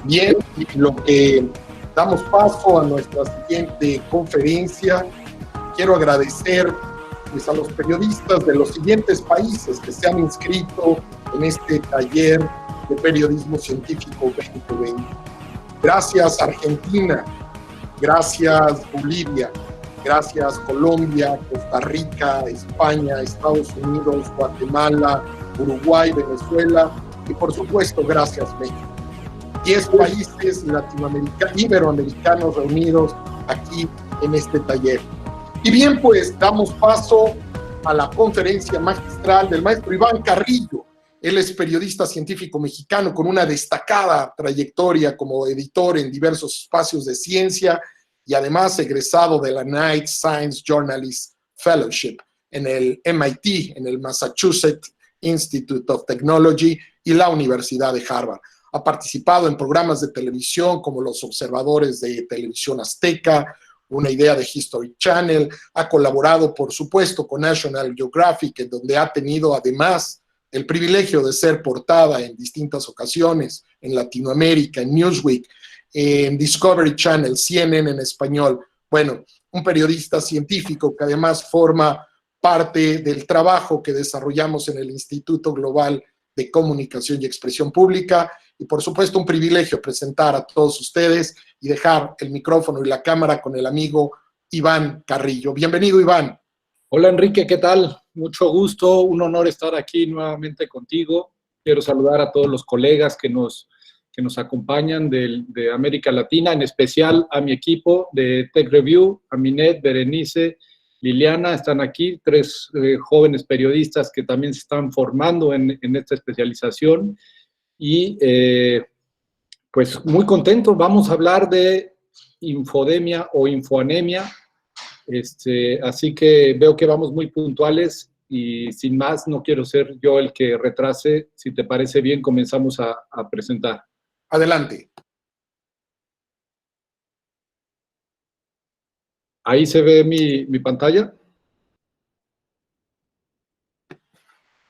Bien, lo que damos paso a nuestra siguiente conferencia, quiero agradecer pues, a los periodistas de los siguientes países que se han inscrito en este taller de periodismo científico 2020. Gracias Argentina, gracias Bolivia, gracias Colombia, Costa Rica, España, Estados Unidos, Guatemala, Uruguay, Venezuela y por supuesto gracias México. 10 países iberoamericanos reunidos aquí en este taller. Y bien, pues damos paso a la conferencia magistral del maestro Iván Carrillo. Él es periodista científico mexicano con una destacada trayectoria como editor en diversos espacios de ciencia y además egresado de la Knight Science Journalist Fellowship en el MIT, en el Massachusetts Institute of Technology y la Universidad de Harvard. Ha participado en programas de televisión como Los Observadores de Televisión Azteca, Una Idea de History Channel, ha colaborado, por supuesto, con National Geographic, en donde ha tenido además el privilegio de ser portada en distintas ocasiones, en Latinoamérica, en Newsweek, en Discovery Channel, CNN en español. Bueno, un periodista científico que además forma parte del trabajo que desarrollamos en el Instituto Global de Comunicación y Expresión Pública. Y por supuesto un privilegio presentar a todos ustedes y dejar el micrófono y la cámara con el amigo Iván Carrillo. Bienvenido, Iván. Hola, Enrique, ¿qué tal? Mucho gusto, un honor estar aquí nuevamente contigo. Quiero saludar a todos los colegas que nos acompañan de América Latina, en especial a mi equipo de Tech Review, a Minet, Berenice, Liliana, están aquí, 3 jóvenes periodistas que también se están formando en esta especialización. Y pues muy contento, vamos a hablar de infodemia o infoanemia, así que veo que vamos muy puntuales y sin más no quiero ser yo el que retrase. Si te parece bien, comenzamos a presentar. Adelante. ¿Ahí se ve mi pantalla?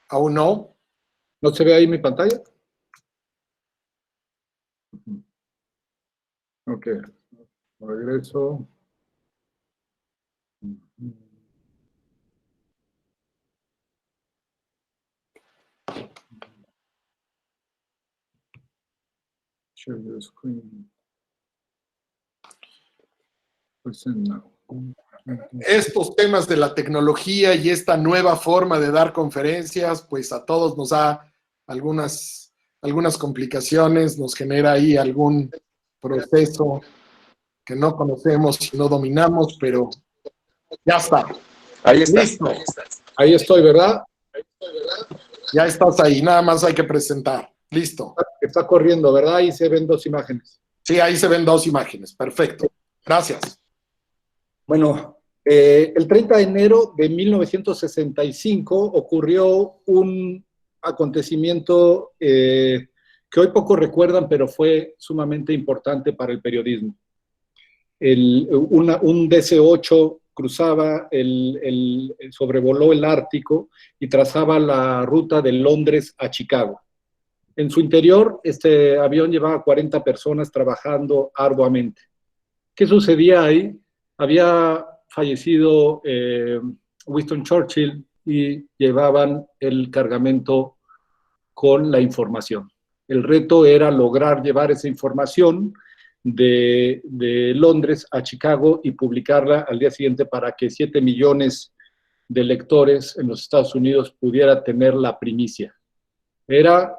¿Aún no? ¿No se ve ahí mi pantalla? Ok, regreso. Share the screen. Present now. Estos temas de la tecnología y esta nueva forma de dar conferencias, pues a todos nos da algunas complicaciones, nos genera ahí algún proceso que no conocemos y no dominamos, pero ya está. Ahí está. Listo. Ahí estoy, ¿verdad? Ya estás ahí, nada más hay que presentar. Listo. Está corriendo, ¿verdad? Ahí se ven 2 imágenes. Sí, ahí se ven 2 imágenes. Perfecto. Gracias. Bueno, el 30 de enero de 1965 ocurrió un acontecimiento que hoy pocos recuerdan, pero fue sumamente importante para el periodismo. Un DC-8 cruzaba, sobrevoló el Ártico y trazaba la ruta de Londres a Chicago. En su interior, este avión llevaba 40 personas trabajando arduamente. ¿Qué sucedía ahí? Había fallecido Winston Churchill y llevaban el cargamento con la información. El reto era lograr llevar esa información de Londres a Chicago y publicarla al día siguiente para que 7 millones de lectores en los Estados Unidos pudiera tener la primicia. Era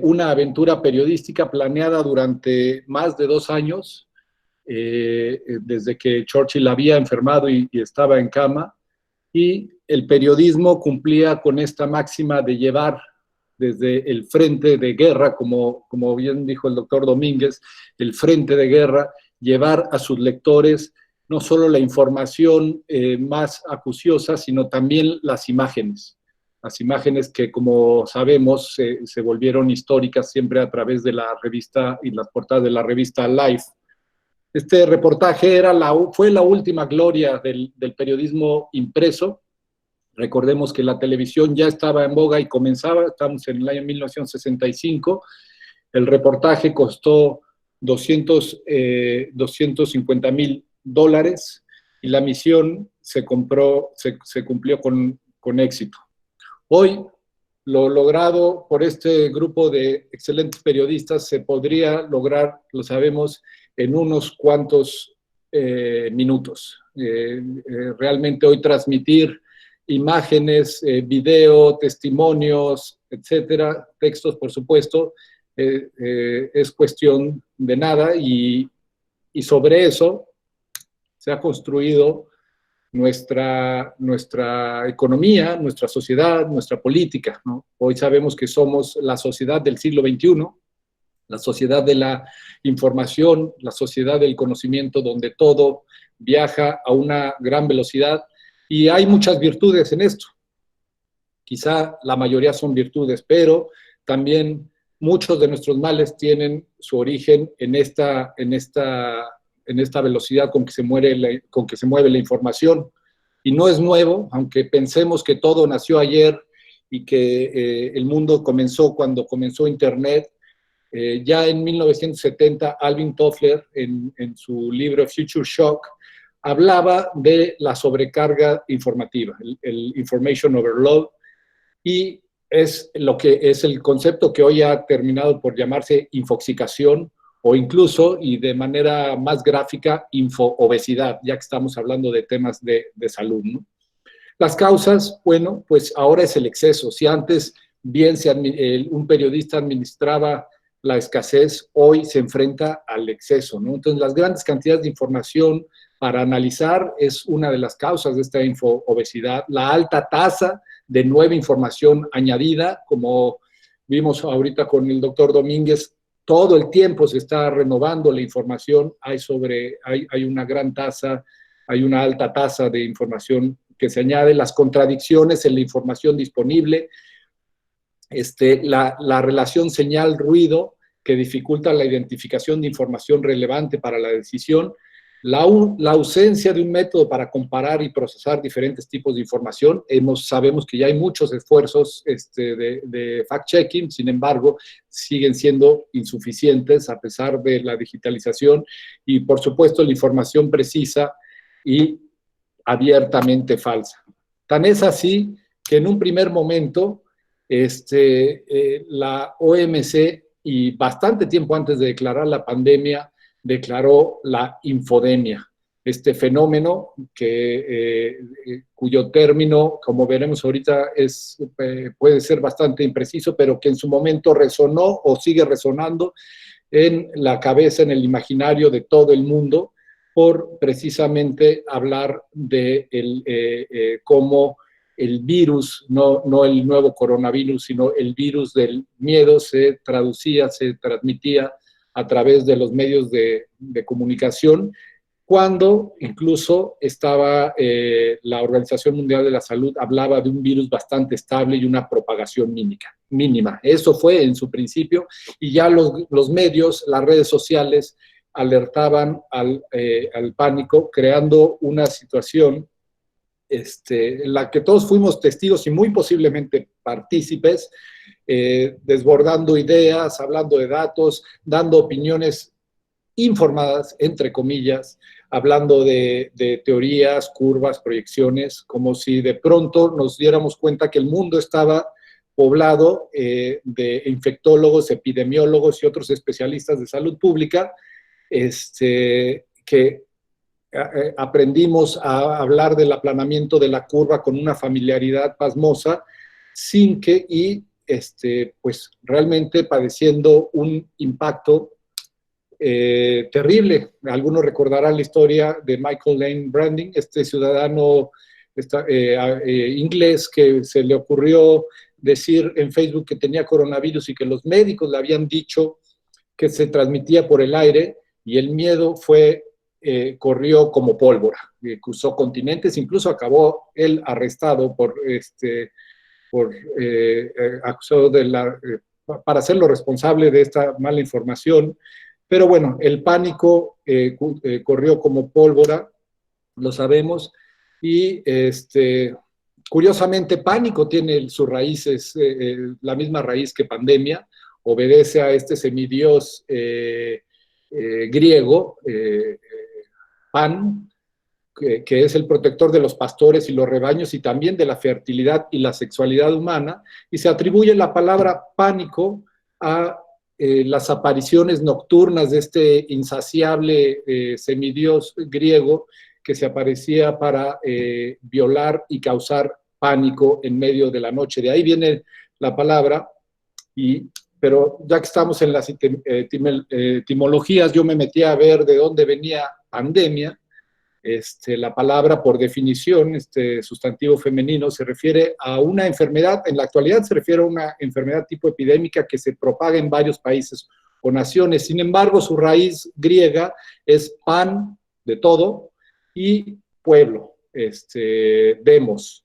una aventura periodística planeada durante más de 2 años, desde que Churchill había enfermado y estaba en cama, y el periodismo cumplía con esta máxima de llevar desde el frente de guerra, como bien dijo el doctor Domínguez, el frente de guerra, llevar a sus lectores no solo la información más acuciosa, sino también las imágenes que, como sabemos, se volvieron históricas siempre a través de la revista y las portadas de la revista Life. Este reportaje fue la última gloria del periodismo impreso, Recordemos que la televisión ya estaba en boga y comenzaba, estamos en el año 1965, el reportaje costó $250,000 y la misión se cumplió con éxito. Hoy, lo logrado por este grupo de excelentes periodistas se podría lograr, lo sabemos, en unos cuantos minutos. Realmente hoy transmitir imágenes, video, testimonios, etcétera, textos, por supuesto, es cuestión de nada y sobre eso se ha construido nuestra economía, nuestra sociedad, nuestra política, ¿no? Hoy sabemos que somos la sociedad del siglo XXI, la sociedad de la información, la sociedad del conocimiento, donde todo viaja a una gran velocidad y hay muchas virtudes en esto. Quizá la mayoría son virtudes, pero también muchos de nuestros males tienen su origen en esta velocidad con que se mueve la información. Y no es nuevo, aunque pensemos que todo nació ayer y que el mundo comenzó cuando comenzó Internet. Ya en 1970, Alvin Toffler, en su libro Future Shock, hablaba de la sobrecarga informativa, el information overload, y es el concepto que hoy ha terminado por llamarse infoxicación, o incluso, y de manera más gráfica, infoobesidad, ya que estamos hablando de temas de salud, ¿no? Las causas, bueno, pues ahora es el exceso. Si antes bien un periodista administraba la escasez, hoy se enfrenta al exceso, ¿no? Entonces, las grandes cantidades de información para analizar es una de las causas de esta infoobesidad. La alta tasa de nueva información añadida, como vimos ahorita con el doctor Domínguez, todo el tiempo se está renovando la información, hay una gran tasa, hay una alta tasa de información que se añade, las contradicciones en la información disponible, la relación señal-ruido que dificulta la identificación de información relevante para la decisión, la ausencia de un método para comparar y procesar diferentes tipos de información. Sabemos que ya hay muchos esfuerzos de fact-checking, sin embargo, siguen siendo insuficientes a pesar de la digitalización y, por supuesto, la información precisa y abiertamente falsa. Tan es así que en un primer momento la OMC, y bastante tiempo antes de declarar la pandemia, declaró la infodemia, este fenómeno cuyo término, como veremos ahorita, puede ser bastante impreciso, pero que en su momento resonó o sigue resonando en la cabeza, en el imaginario de todo el mundo, por precisamente hablar de cómo el virus, no el nuevo coronavirus, sino el virus del miedo se transmitía a través de los medios de comunicación, cuando incluso estaba la Organización Mundial de la Salud, hablaba de un virus bastante estable y una propagación mínima. Eso fue en su principio, y ya los medios, las redes sociales, alertaban al pánico, creando una situación en la que todos fuimos testigos y muy posiblemente partícipes, desbordando ideas, hablando de datos, dando opiniones informadas, entre comillas, hablando de teorías, curvas, proyecciones, como si de pronto nos diéramos cuenta que el mundo estaba poblado de infectólogos, epidemiólogos y otros especialistas de salud pública, que aprendimos a hablar del aplanamiento de la curva con una familiaridad pasmosa, sin que, pues realmente padeciendo un impacto terrible. Algunos recordarán la historia de Michael Lane Branding, este ciudadano inglés que se le ocurrió decir en Facebook que tenía coronavirus y que los médicos le habían dicho que se transmitía por el aire, y el miedo corrió como pólvora, cruzó continentes, incluso acabó él arrestado acusado para hacerlo responsable de esta mala información. Pero bueno, el pánico corrió como pólvora, lo sabemos, y Curiosamente, pánico tiene sus raíces, la misma raíz que pandemia, obedece a este semidios griego, Pan, que es el protector de los pastores y los rebaños y también de la fertilidad y la sexualidad humana, y se atribuye la palabra pánico a las apariciones nocturnas de este insaciable semidios griego que se aparecía para violar y causar pánico en medio de la noche. De ahí viene la palabra, pero ya que estamos en las etimologías, yo me metí a ver de dónde venía pandemia. La palabra, por definición, sustantivo femenino, se refiere a una enfermedad, en la actualidad se refiere a una enfermedad tipo epidémica que se propaga en varios países o naciones. Sin embargo, su raíz griega es pan, de todo, y pueblo, demos.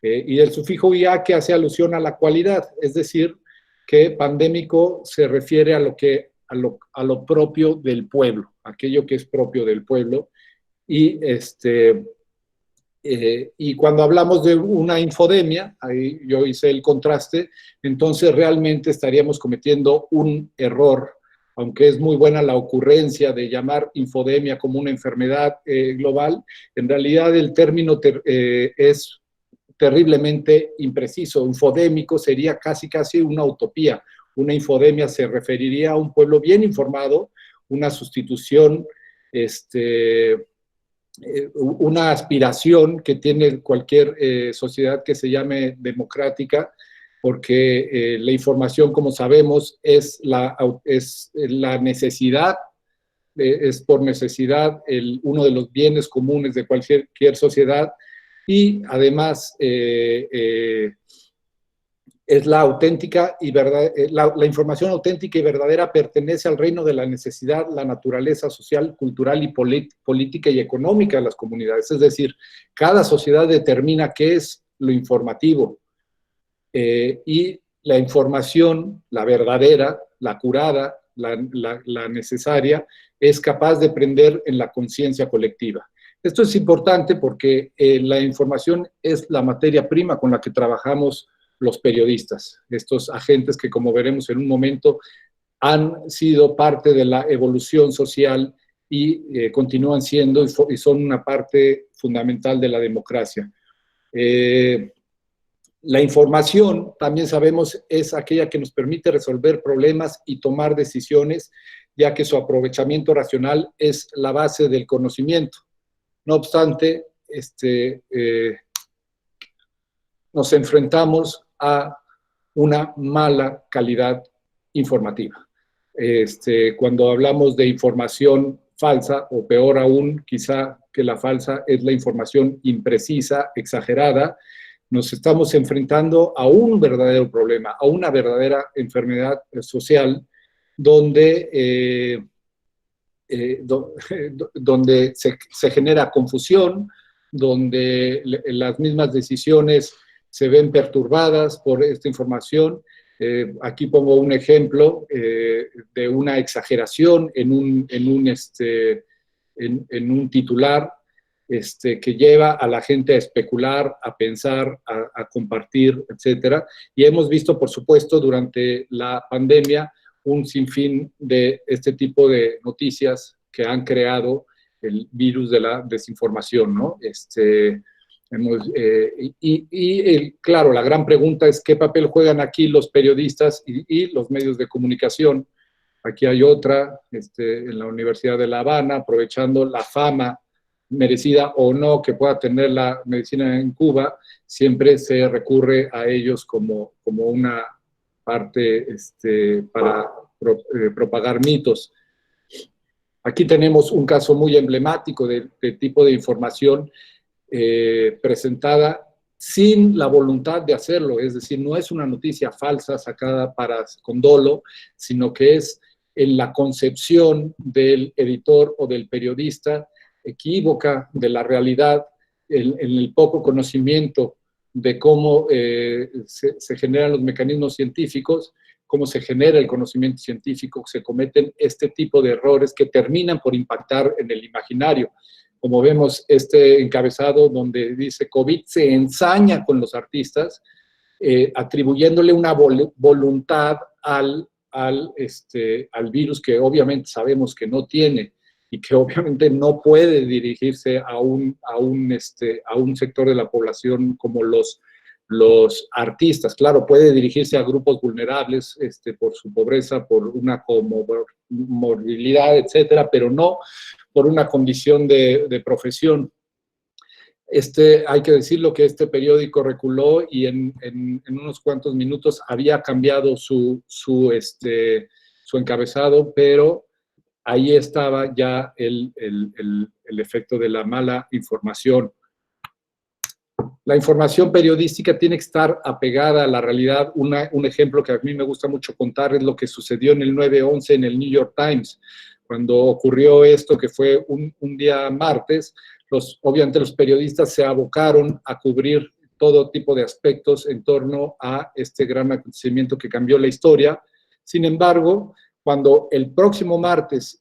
Y el sufijo ia que hace alusión a la cualidad, es decir, que pandémico se refiere a lo propio del pueblo, aquello que es propio del pueblo. Y cuando hablamos de una infodemia, ahí yo hice el contraste, entonces realmente estaríamos cometiendo un error, aunque es muy buena la ocurrencia de llamar infodemia como una enfermedad global, en realidad el término es terriblemente impreciso. Infodémico sería casi una utopía. Una infodemia se referiría a un pueblo bien informado, una sustitución, una aspiración que tiene cualquier sociedad que se llame democrática, porque la información, como sabemos, es la necesidad, es por necesidad uno de los bienes comunes de cualquier sociedad, y además es la auténtica y la información auténtica y verdadera pertenece al reino de la necesidad, la naturaleza social, cultural y política y económica de las comunidades. Es decir, cada sociedad determina qué es lo informativo, y la información, la verdadera, la curada, la necesaria, es capaz de prender en la conciencia colectiva. Esto es importante porque la información es la materia prima con la que trabajamos los periodistas, estos agentes que, como veremos en un momento, han sido parte de la evolución social y continúan siendo y son una parte fundamental de la democracia. La información, también sabemos, es aquella que nos permite resolver problemas y tomar decisiones, ya que su aprovechamiento racional es la base del conocimiento. No obstante, nos enfrentamos a una mala calidad informativa. Cuando hablamos de información falsa, o peor aún, quizá que la falsa, es la información imprecisa, exagerada, nos estamos enfrentando a un verdadero problema, a una verdadera enfermedad social, donde se genera confusión, donde las mismas decisiones se ven perturbadas por esta información. Aquí pongo un ejemplo de una exageración en un titular que lleva a la gente a especular, a pensar, a compartir, etc. Y hemos visto, por supuesto, durante la pandemia, un sinfín de este tipo de noticias que han creado el virus de la desinformación, ¿no? Claro, la gran pregunta es qué papel juegan aquí los periodistas y los medios de comunicación. Aquí hay otra, en la Universidad de La Habana, aprovechando la fama merecida o no que pueda tener la medicina en Cuba, siempre se recurre a ellos como una parte para propagar mitos. Aquí tenemos un caso muy emblemático de tipo de información presentada sin la voluntad de hacerlo, es decir, no es una noticia falsa sacada con dolo, sino que es en la concepción del editor o del periodista equívoca de la realidad, en el poco conocimiento de cómo se generan los mecanismos científicos, cómo se genera el conocimiento científico, se cometen este tipo de errores que terminan por impactar en el imaginario. como vemos este encabezado donde dice COVID se ensaña con los artistas, atribuyéndole una voluntad al virus que obviamente sabemos que no tiene y que obviamente no puede dirigirse a un sector de la población como los artistas. Claro, puede dirigirse a grupos vulnerables por su pobreza, por una comorbilidad, etcétera, pero no por una condición de profesión. Hay que decirlo que este periódico reculó y en unos cuantos minutos había cambiado su encabezado, pero ahí estaba ya el efecto de la mala información. La información periodística tiene que estar apegada a la realidad. Un ejemplo que a mí me gusta mucho contar es lo que sucedió en el 9/11 en el New York Times. Cuando ocurrió esto, que fue un día martes, obviamente los periodistas se abocaron a cubrir todo tipo de aspectos en torno a este gran acontecimiento que cambió la historia. Sin embargo, cuando el próximo martes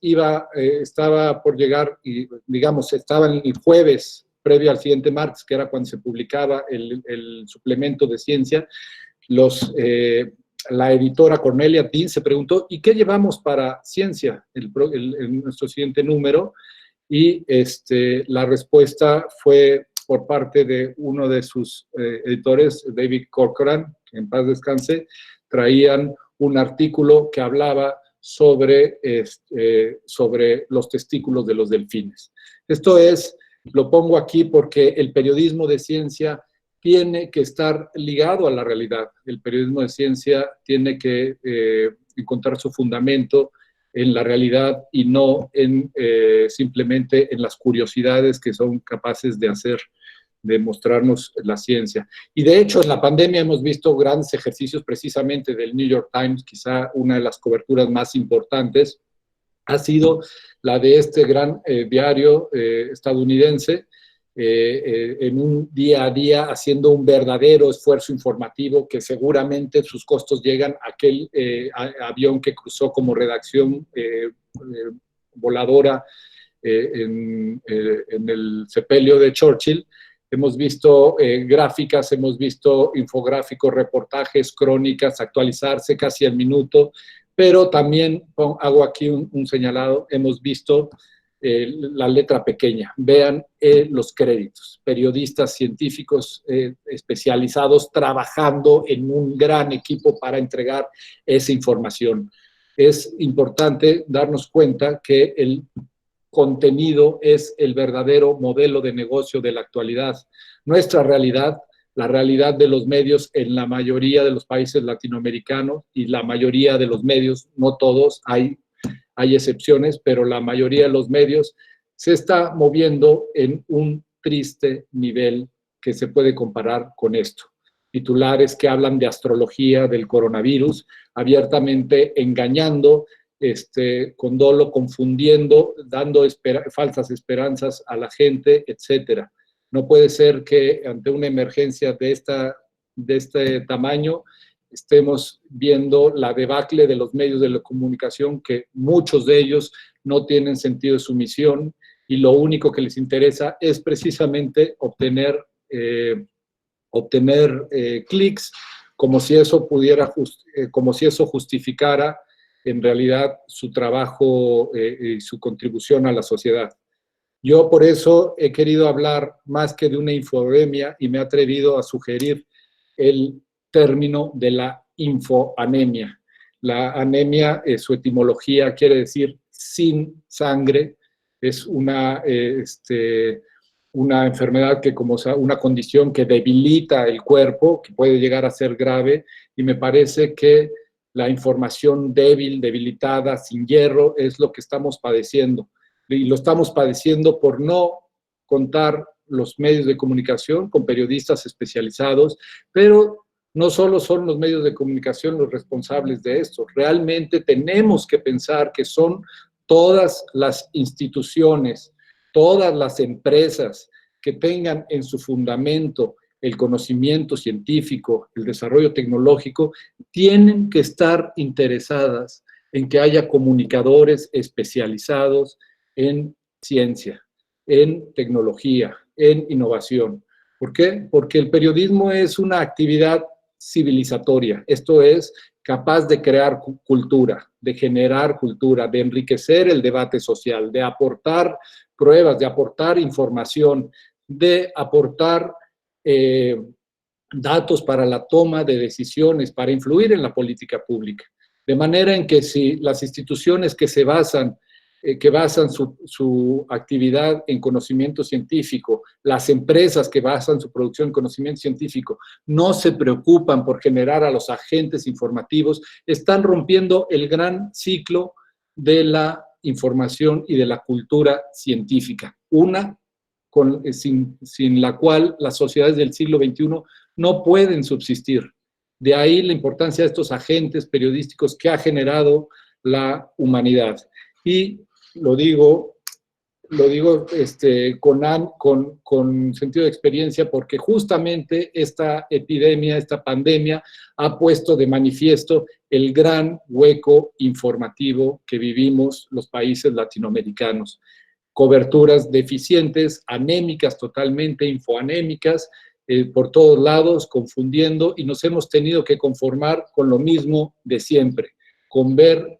estaba por llegar, y digamos, estaba el jueves previo al siguiente martes, que era cuando se publicaba el suplemento de ciencia, la editora Cornelia Dean se preguntó, ¿y qué llevamos para ciencia en nuestro siguiente número? Y la respuesta fue por parte de uno de sus editores, David Corcoran, que en paz descanse, traían un artículo que hablaba sobre los testículos de los delfines. Esto lo pongo aquí porque el periodismo de ciencia tiene que estar ligado a la realidad. El periodismo de ciencia tiene que encontrar su fundamento en la realidad y no simplemente en las curiosidades que son capaces de mostrarnos la ciencia. Y de hecho, en la pandemia hemos visto grandes ejercicios precisamente del New York Times, quizá una de las coberturas más importantes ha sido la de este gran diario estadounidense, en un día a día haciendo un verdadero esfuerzo informativo que seguramente sus costos llegan a aquel avión que cruzó como redacción voladora en el sepelio de Churchill. Hemos visto gráficas, hemos visto infográficos, reportajes, crónicas actualizarse casi al minuto, pero también hago aquí un señalado, hemos visto la letra pequeña. Vean los créditos. Periodistas científicos especializados trabajando en un gran equipo para entregar esa información. Es importante darnos cuenta que el contenido es el verdadero modelo de negocio de la actualidad. Nuestra realidad, la realidad de los medios en la mayoría de los países latinoamericanos y la mayoría de los medios, no todos, hay excepciones, pero la mayoría de los medios se está moviendo en un triste nivel que se puede comparar con esto. Titulares que hablan de astrología del coronavirus, abiertamente engañando, con dolo, confundiendo, dando falsas esperanzas a la gente, etcétera. No puede ser que ante una emergencia de este tamaño estemos viendo la debacle de los medios de la comunicación, que muchos de ellos no tienen sentido de su misión y lo único que les interesa es precisamente obtener clics, como si eso justificara en realidad su trabajo y su contribución a la sociedad. Yo por eso he querido hablar más que de una infodemia y me he atrevido a sugerir el término de la infoanemia. La anemia, su etimología quiere decir sin sangre, es una enfermedad una condición que debilita el cuerpo, que puede llegar a ser grave, y me parece que la información débil, debilitada, sin hierro, es lo que estamos padeciendo. Y lo estamos padeciendo por no contar los medios de comunicación con periodistas especializados, pero no solo son los medios de comunicación los responsables de esto. Realmente tenemos que pensar que son todas las instituciones, todas las empresas que tengan en su fundamento el conocimiento científico, el desarrollo tecnológico, tienen que estar interesadas en que haya comunicadores especializados en ciencia. en tecnología, en innovación. ¿Por qué? Porque el periodismo es una actividad civilizatoria, esto es, capaz de crear cultura, de generar cultura, de enriquecer el debate social, de aportar pruebas, de aportar información, de aportar datos para la toma de decisiones, para influir en la política pública. De manera en que si las instituciones que basan su actividad en conocimiento científico, las empresas que basan su producción en conocimiento científico, no se preocupan por generar a los agentes informativos, están rompiendo el gran ciclo de la información y de la cultura científica. Sin la cual las sociedades del siglo XXI no pueden subsistir. De ahí la importancia de estos agentes periodísticos que ha generado la humanidad. Y lo digo con sentido de experiencia, porque justamente esta epidemia, esta pandemia, ha puesto de manifiesto el gran hueco informativo que vivimos los países latinoamericanos. Coberturas deficientes, anémicas totalmente, infoanémicas, por todos lados, confundiendo, y nos hemos tenido que conformar con lo mismo de siempre, con ver,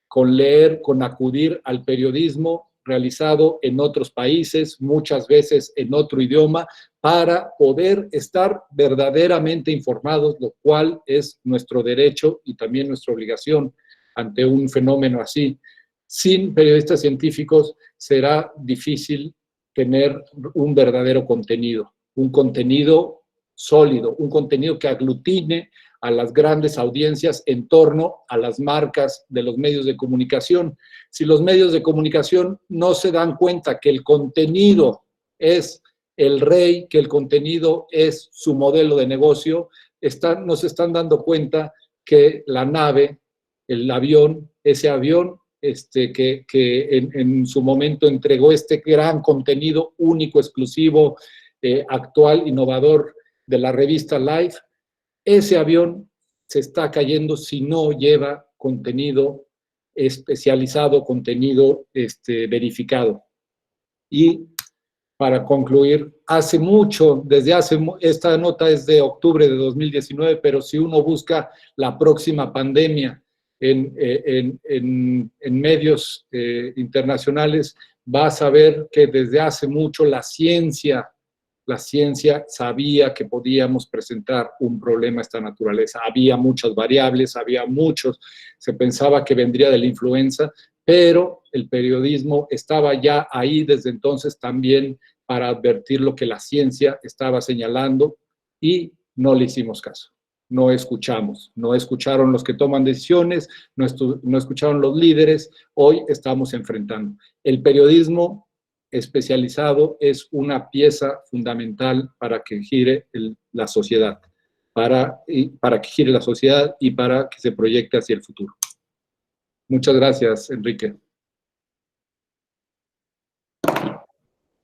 con leer, con acudir al periodismo realizado en otros países, muchas veces en otro idioma, para poder estar verdaderamente informados, lo cual es nuestro derecho y también nuestra obligación ante un fenómeno así. Sin periodistas científicos será difícil tener un verdadero contenido, un contenido sólido, un contenido que aglutine a las grandes audiencias en torno a las marcas de los medios de comunicación. Si los medios de comunicación no se dan cuenta que el contenido es el rey, que el contenido es su modelo de negocio, no se están dando cuenta que la nave, el avión, ese avión que en su momento entregó este gran contenido único, exclusivo, actual, innovador de la revista Life, ese avión se está cayendo si no lleva contenido especializado, contenido verificado. Y para concluir, esta nota es de octubre de 2019, pero si uno busca la próxima pandemia en medios internacionales, va a saber que desde hace mucho la ciencia sabía que podíamos presentar un problema de esta naturaleza. Había muchas variables, se pensaba que vendría de la influenza, pero el periodismo estaba ya ahí desde entonces también para advertir lo que la ciencia estaba señalando y no le hicimos caso. No escucharon los que toman decisiones, no escucharon los líderes. Hoy estamos enfrentando. El periodismo especializado es una pieza fundamental para que gire la sociedad, para que gire la sociedad y para que se proyecte hacia el futuro. Muchas gracias, Enrique.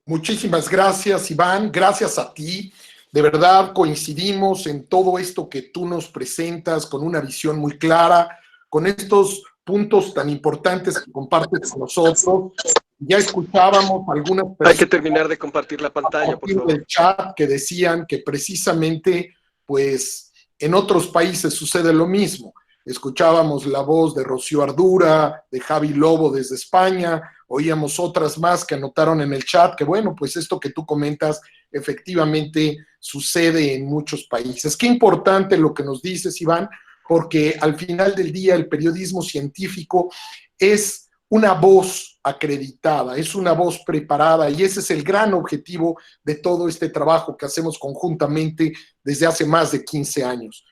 Muchísimas gracias, Iván. Gracias a ti. De verdad coincidimos en todo esto que tú nos presentas con una visión muy clara, con estos puntos tan importantes que compartes con nosotros. Ya escuchábamos algunas personas. Hay que terminar de compartir la pantalla, por favor. El chat que decían que precisamente, pues, en otros países sucede lo mismo. Escuchábamos la voz de Rocío Ardura, de Javi Lobo desde España, oíamos otras más que anotaron en el chat, que bueno, pues esto que tú comentas efectivamente sucede en muchos países. Qué importante lo que nos dices, Iván, porque al final del día el periodismo científico es una voz acreditada, es una voz preparada, y ese es el gran objetivo de todo este trabajo que hacemos conjuntamente desde hace más de 15 años.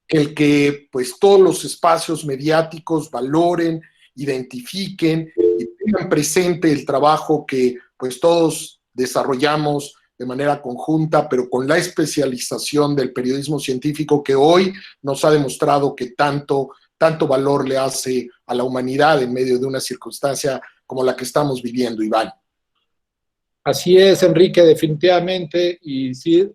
El que pues todos los espacios mediáticos valoren, identifiquen y tengan presente el trabajo que pues todos desarrollamos de manera conjunta, pero con la especialización del periodismo científico que hoy nos ha demostrado que tanto valor le hace a la humanidad en medio de una circunstancia como la que estamos viviendo, Iván. Así es, Enrique, definitivamente, y sí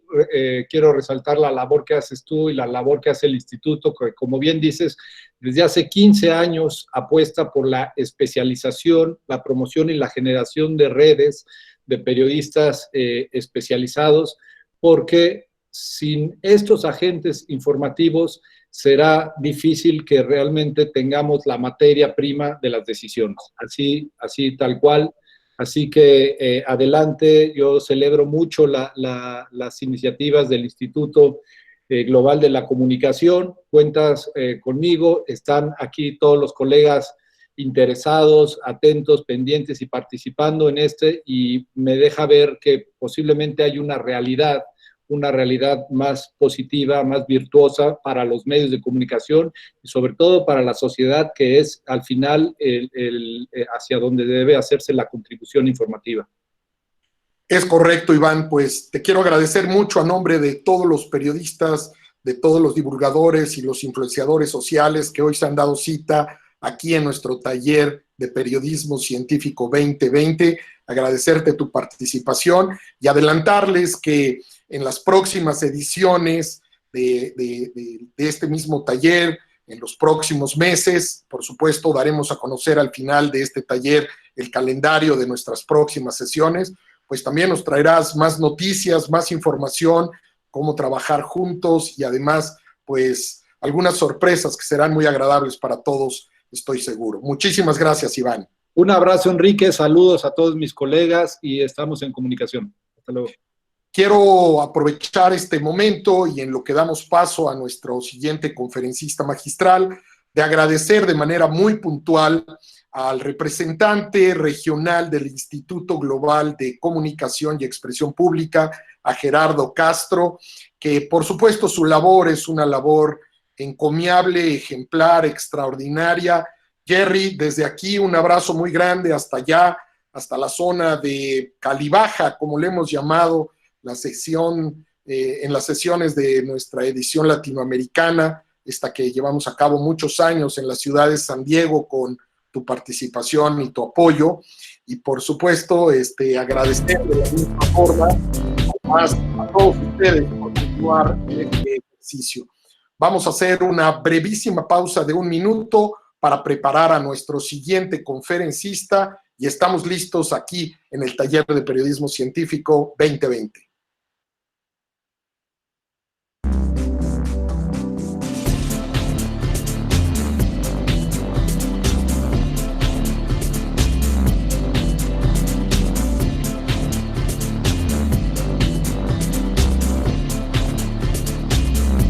quiero resaltar la labor que haces tú y la labor que hace el Instituto, que como bien dices, desde hace 15 años apuesta por la especialización, la promoción y la generación de redes de periodistas especializados, porque sin estos agentes informativos será difícil que realmente tengamos la materia prima de las decisiones, así tal cual. Así que adelante, yo celebro mucho las iniciativas del Instituto Global de la Comunicación. Cuentas conmigo, están aquí todos los colegas interesados, atentos, pendientes y participando en y me deja ver que posiblemente hay una realidad más positiva, más virtuosa para los medios de comunicación y sobre todo para la sociedad, que es al final hacia donde debe hacerse la contribución informativa. Es correcto, Iván, pues te quiero agradecer mucho a nombre de todos los periodistas, de todos los divulgadores y los influenciadores sociales que hoy se han dado cita aquí en nuestro taller de Periodismo Científico 2020, agradecerte tu participación y adelantarles que en las próximas ediciones de este mismo taller, en los próximos meses, por supuesto, daremos a conocer al final de este taller el calendario de nuestras próximas sesiones, pues también nos traerás más noticias, más información, cómo trabajar juntos y además, pues, algunas sorpresas que serán muy agradables para todos, estoy seguro. Muchísimas gracias, Iván. Un abrazo, Enrique, saludos a todos mis colegas y estamos en comunicación. Hasta luego. Quiero aprovechar este momento y en lo que damos paso a nuestro siguiente conferencista magistral, de agradecer de manera muy puntual al representante regional del Instituto Global de Comunicación y Expresión Pública, a Gerardo Castro, que por supuesto su labor es una labor encomiable, ejemplar, extraordinaria. Jerry, desde aquí un abrazo muy grande hasta allá, hasta la zona de Calibaja, como le hemos llamado, la sección, en las sesiones de nuestra edición latinoamericana, esta que llevamos a cabo muchos años en la ciudad de San Diego con tu participación y tu apoyo. Y por supuesto, agradecer de la misma forma a todos ustedes por continuar en este ejercicio. Vamos a hacer una brevísima pausa de 1 minuto para preparar a nuestro siguiente conferencista y estamos listos aquí en el Taller de Periodismo Científico 2020.